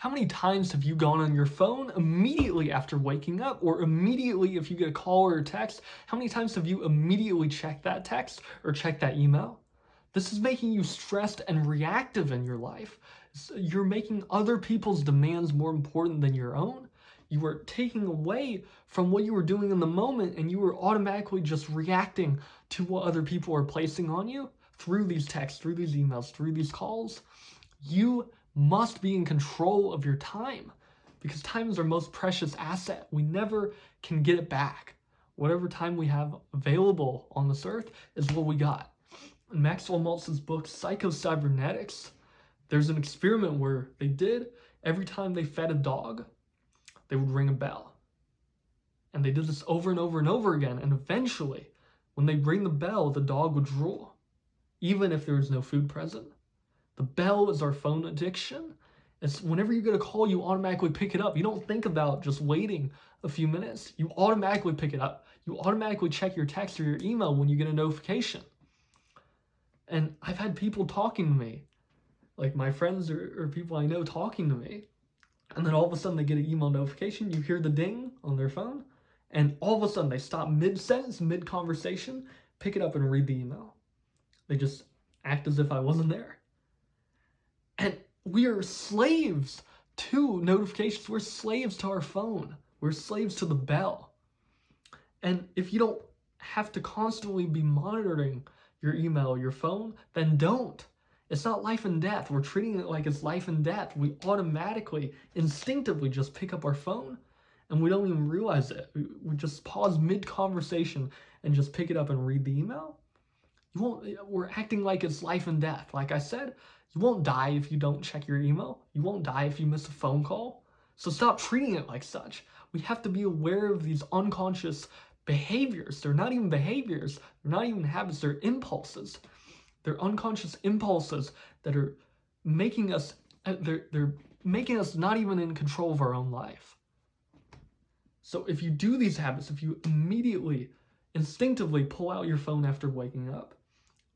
How many times have you gone on your phone immediately after waking up, or immediately if you get a call or a text? How many times have you immediately checked that text or checked that email? This is making you stressed and reactive in your life. You're making other people's demands more important than your own. You are taking away from what you were doing in the moment, and you are automatically just reacting to what other people are placing on you through these texts, through these emails, through these calls. You must be in control of your time, because time is our most precious asset. We never can get it back. Whatever time we have available on this earth is what we got. In Maxwell Maltz's book, Psycho-Cybernetics, there's an experiment where they did, every time they fed a dog, they would ring a bell. And they did this over and over and over again, and eventually, when they ring the bell, the dog would drool, even if there was no food present. The bell is our phone addiction. It's whenever you get a call, you automatically pick it up. You don't think about just waiting a few minutes. You automatically pick it up. You automatically check your text or your email when you get a notification. And I've had people talking to me, like my friends or people I know talking to me, and then all of a sudden they get an email notification, you hear the ding on their phone, and all of a sudden they stop mid-sentence, mid-conversation, pick it up and read the email. They just act as if I wasn't there. And we are slaves to notifications. We're slaves to our phone. We're slaves to the bell. And if you don't have to constantly be monitoring your email, your phone, then don't. It's not life and death. We're treating it like it's life and death. We automatically, instinctively just pick up our phone and we don't even realize it. We just pause mid-conversation and just pick it up and read the email. We're acting like it's life and death. Like I said, you won't die if you don't check your email. You won't die if you miss a phone call. So stop treating it like such. We have to be aware of these unconscious behaviors. They're not even behaviors. They're not even habits. They're impulses. They're unconscious impulses that are making us, they're making us not even in control of our own life. So if you do these habits, if you immediately, instinctively pull out your phone after waking up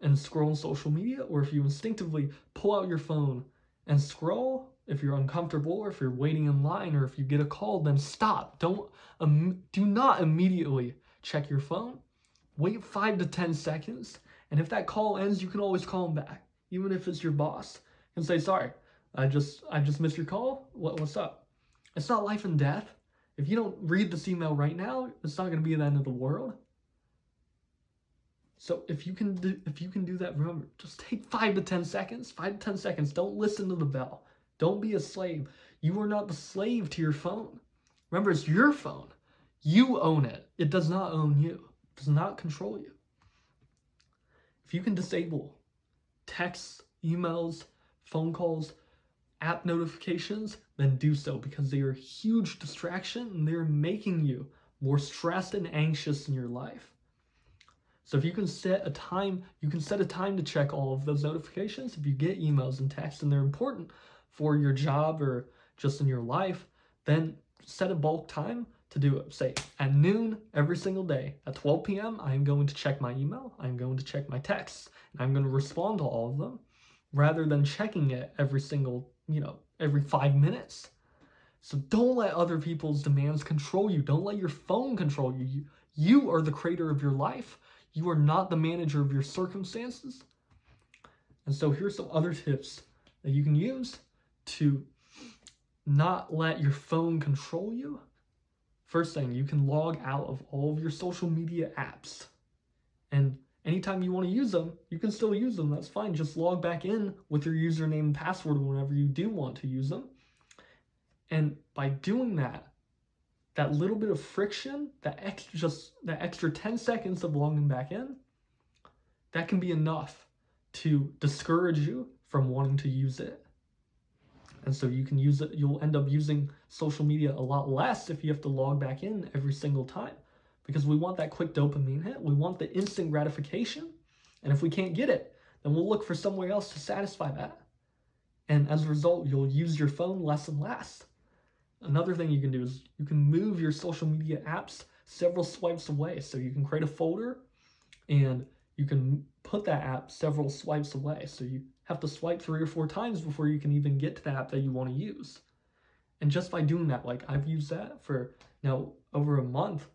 and scroll on social media, or if you instinctively pull out your phone and scroll, if you're uncomfortable, or if you're waiting in line, or if you get a call, then stop. Do not immediately check your phone. Wait 5 to 10 seconds. And if that call ends, you can always call them back, even if it's your boss, and say, sorry, I just missed your call. What's up? It's not life and death. If you don't read this email right now, it's not going to be the end of the world. So if you can do that, remember, just take 5 to 10 seconds. 5 to 10 seconds. Don't listen to the bell. Don't be a slave. You are not the slave to your phone. Remember, it's your phone. You own it. It does not own you. It does not control you. If you can disable texts, emails, phone calls, app notifications, then do so, because they are a huge distraction and they're making you more stressed and anxious in your life. So if you can set a time, to check all of those notifications. If you get emails and texts and they're important for your job or just in your life, then set a bulk time to do it. Say at noon every single day, at 12 p.m., I'm going to check my email, I'm going to check my texts, and I'm going to respond to all of them, rather than checking it every 5 minutes. So don't let other people's demands control you. Don't let your phone control you. You are the creator of your life. You are not the manager of your circumstances. And so here's some other tips that you can use to not let your phone control you. First thing, you can log out of all of your social media apps. And anytime you want to use them, you can still use them. That's fine. Just log back in with your username and password whenever you do want to use them. And by doing that, that little bit of friction, that extra 10 seconds of logging back in, that can be enough to discourage you from wanting to use it. And so you can use it, you'll end up using social media a lot less if you have to log back in every single time, because we want that quick dopamine hit. We want the instant gratification. And if we can't get it, then we'll look for somewhere else to satisfy that. And as a result, you'll use your phone less and less. Another thing you can do is you can move your social media apps several swipes away. So you can create a folder and you can put that app several swipes away. So you have to swipe 3 or 4 times before you can even get to the app that you want to use. And just by doing that, like I've used that for now over a month,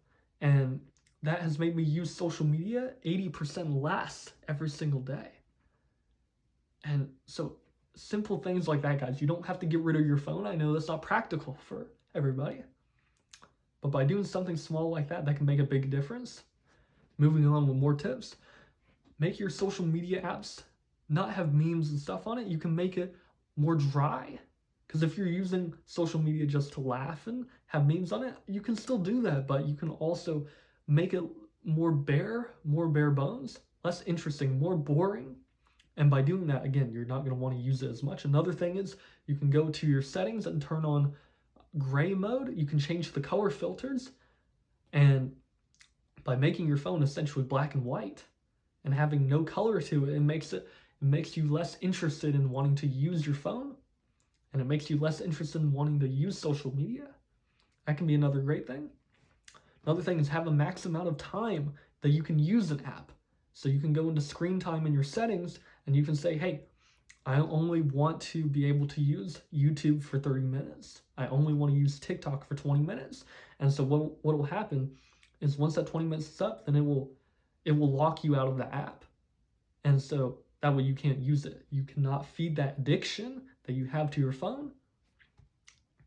and that has made me use social media 80% less every single day. And so simple things like that, guys. You don't have to get rid of your phone. I know that's not practical for everybody, but by doing something small like that, that can make a big difference. Moving on with more tips, make your social media apps not have memes and stuff on it. You can make it more dry. Because if you're using social media just to laugh and have memes on it, you can still do that, but you can also make it more bare bones, less interesting, more boring. And by doing that, again, you're not going to want to use it as much. Another thing is you can go to your settings and turn on gray mode. You can change the color filters. And by making your phone essentially black and white and having no color to it, it makes you less interested in wanting to use your phone. And it makes you less interested in wanting to use social media. That can be another great thing. Another thing is have a max amount of time that you can use an app. So you can go into screen time in your settings and you can say, hey, I only want to be able to use YouTube for 30 minutes. I only want to use TikTok for 20 minutes. And so what will happen is once that 20 minutes is up, then it will lock you out of the app. And so that way you can't use it. You cannot feed that addiction that you have to your phone.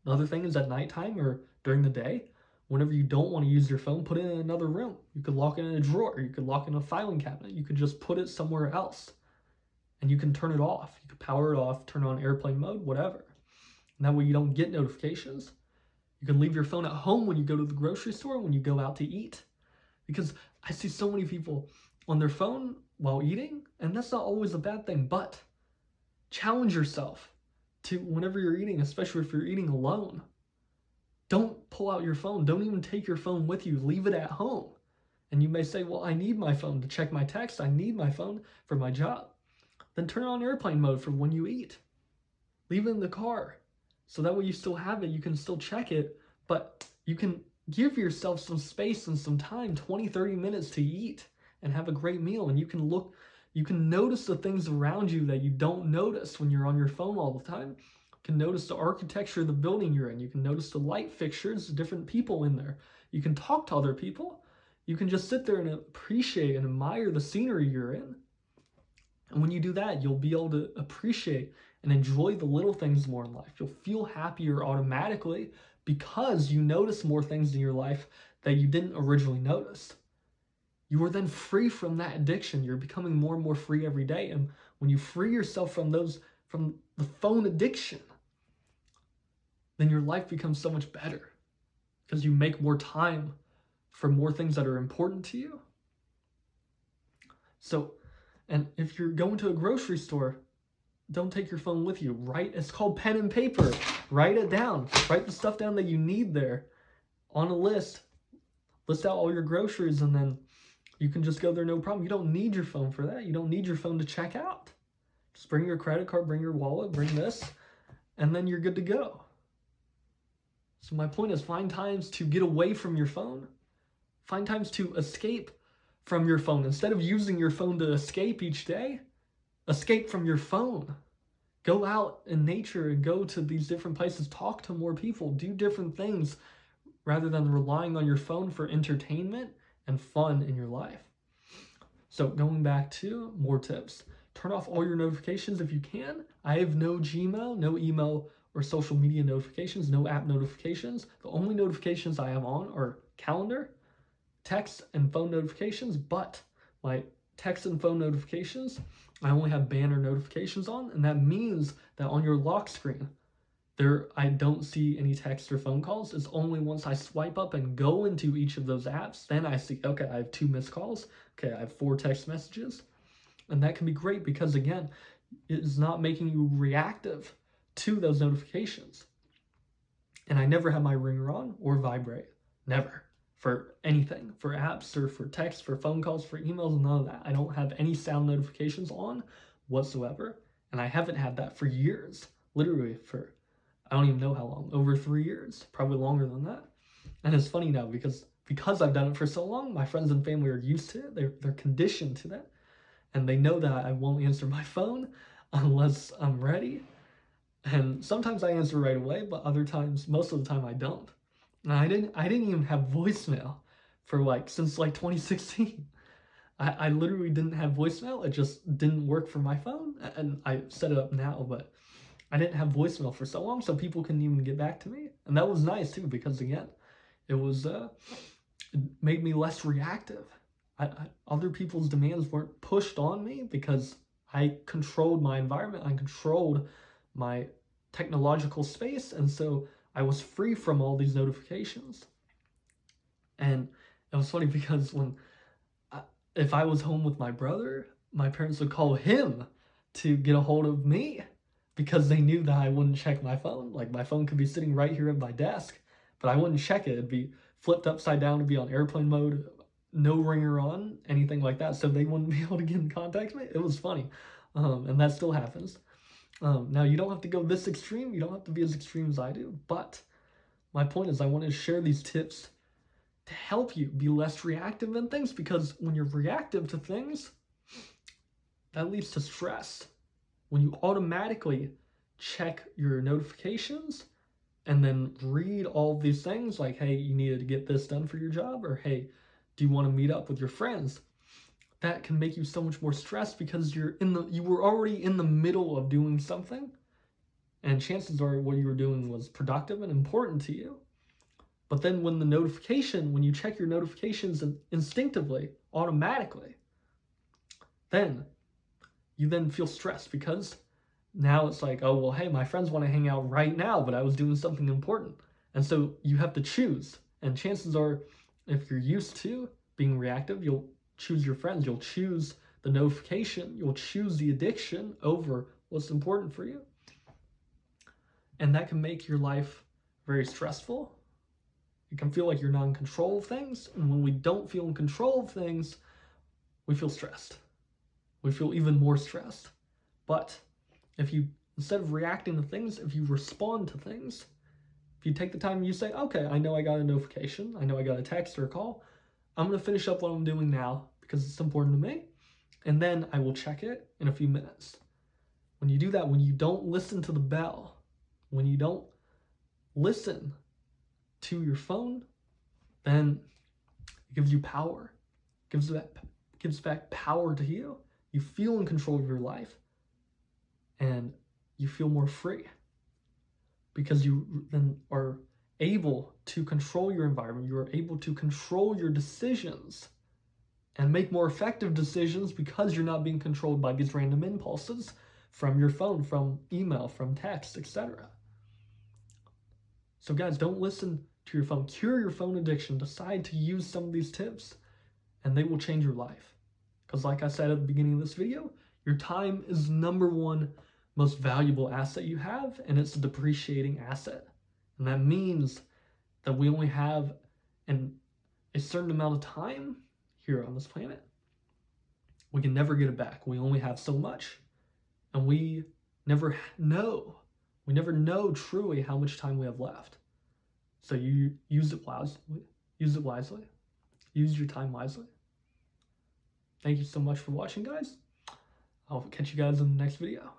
Another thing is at nighttime or during the day, whenever you don't want to use your phone, put it in another room. You could lock it in a drawer. You could lock it in a filing cabinet. You could just put it somewhere else. And you can turn it off. You could power it off, turn on airplane mode, whatever. And that way you don't get notifications. You can leave your phone at home when you go to the grocery store, when you go out to eat. Because I see so many people on their phone while eating, and that's not always a bad thing, but challenge yourself to whenever you're eating, especially if you're eating alone. Don't pull out your phone. Don't even take your phone with you. Leave it at home. And you may say, well, I need my phone to check my text. I need my phone for my job. Then turn on airplane mode for when you eat. Leave it in the car. So that way you still have it. You can still check it, but you can give yourself some space and some time, 20, 30 minutes to eat and have a great meal. And you can notice the things around you that you don't notice when you're on your phone all the time. You can notice the architecture of the building you're in. You can notice the light fixtures, the different people in there. You can talk to other people. You can just sit there and appreciate and admire the scenery you're in. And when you do that, you'll be able to appreciate and enjoy the little things more in life. You'll feel happier automatically because you notice more things in your life that you didn't originally notice. You are then free from that addiction. You're becoming more and more free every day. And when you free yourself from the phone addiction, then your life becomes so much better because you make more time for more things that are important to you. So, and if you're going to a grocery store, don't take your phone with you. It's called pen and paper. Write it down. Write the stuff down that you need there on a list. List out all your groceries and then you can just go there, no problem. You don't need your phone for that. You don't need your phone to check out. Just bring your credit card, bring your wallet, bring this, and then you're good to go. So my point is find times to get away from your phone. Find times to escape from your phone. Instead of using your phone to escape each day, escape from your phone. Go out in nature and go to these different places. Talk to more people. Do different things rather than relying on your phone for entertainment and fun in your life. So going back to more tips. Turn off all your notifications if you can. I have no Gmail, no email or social media notifications, no app notifications. The only notifications I have on are calendar, text, and phone notifications, but my text and phone notifications, I only have banner notifications on, and that means that on your lock screen, I don't see any text or phone calls. It's only once I swipe up and go into each of those apps, then I see, okay, I have 2 missed calls. Okay, I have 4 text messages. And that can be great because, again, it is not making you reactive to those notifications. And I never have my ringer on or vibrate. Never. For anything. For apps or for text, for phone calls, for emails, none of that. I don't have any sound notifications on whatsoever. And I haven't had that for years. Literally for, I don't even know how long. Over 3 years. Probably longer than that. And it's funny now because I've done it for so long, my friends and family are used to it. They're conditioned to that. And they know that I won't answer my phone unless I'm ready. And sometimes I answer right away, but other times, most of the time I don't. And I didn't even have voicemail for like, since like 2016. I literally didn't have voicemail. It just didn't work for my phone. And I set it up now, but I didn't have voicemail for so long, so people couldn't even get back to me. And that was nice too, because again, it made me less reactive. Other people's demands weren't pushed on me because I controlled my environment. I controlled my technological space, and so I was free from all these notifications. And it was funny because if I was home with my brother, my parents would call him to get a hold of me because they knew that I wouldn't check my phone. Like my phone could be sitting right here at my desk, but I wouldn't check it. It'd be flipped upside down to be on airplane mode, no ringer on, anything like that. So they wouldn't be able to get in contact with me. It was funny. And that still happens. Now you don't have to go this extreme. You don't have to be as extreme as I do. But my point is I want to share these tips to help you be less reactive in things, because when you're reactive to things, that leads to stress. When you automatically check your notifications and then read all of these things like, hey, you needed to get this done for your job, or hey, do you want to meet up with your friends? That can make you so much more stressed because you were already in the middle of doing something, and chances are what you were doing was productive and important to you. But then when you check your notifications instinctively, automatically, then you then feel stressed because now it's like, oh, well, hey, my friends want to hang out right now, but I was doing something important. And so you have to choose. And chances are, if you're used to being reactive, you'll choose your friends. You'll choose the notification. You'll choose the addiction over what's important for you. And that can make your life very stressful. You can feel like you're not in control of things. And when we don't feel in control of things, we feel stressed. We feel even more stressed. But if you, instead of reacting to things, if you respond to things, if you take the time and you say, okay, I know I got a notification, I know I got a text or a call, I'm going to finish up what I'm doing now because it's important to me, and then I will check it in a few minutes. When you do that, when you don't listen to the bell, when you don't listen to your phone, then it gives you power. It gives back power to you. You feel in control of your life, and you feel more free because you then are able to control your environment. You are able to control your decisions and make more effective decisions because you're not being controlled by these random impulses from your phone, from email, from text, etc. So guys, don't listen to your phone. Cure your phone addiction. Decide to use some of these tips, and they will change your life. Because like I said at the beginning of this video, your time is #1 most valuable asset you have, and it's a depreciating asset. And that means that we only have a certain amount of time here on this planet. We can never get it back. We only have so much, and we never know truly how much time we have left. So you use it wisely. Use it wisely. Use your time wisely. Thank you so much for watching, guys. I'll catch you guys in the next video.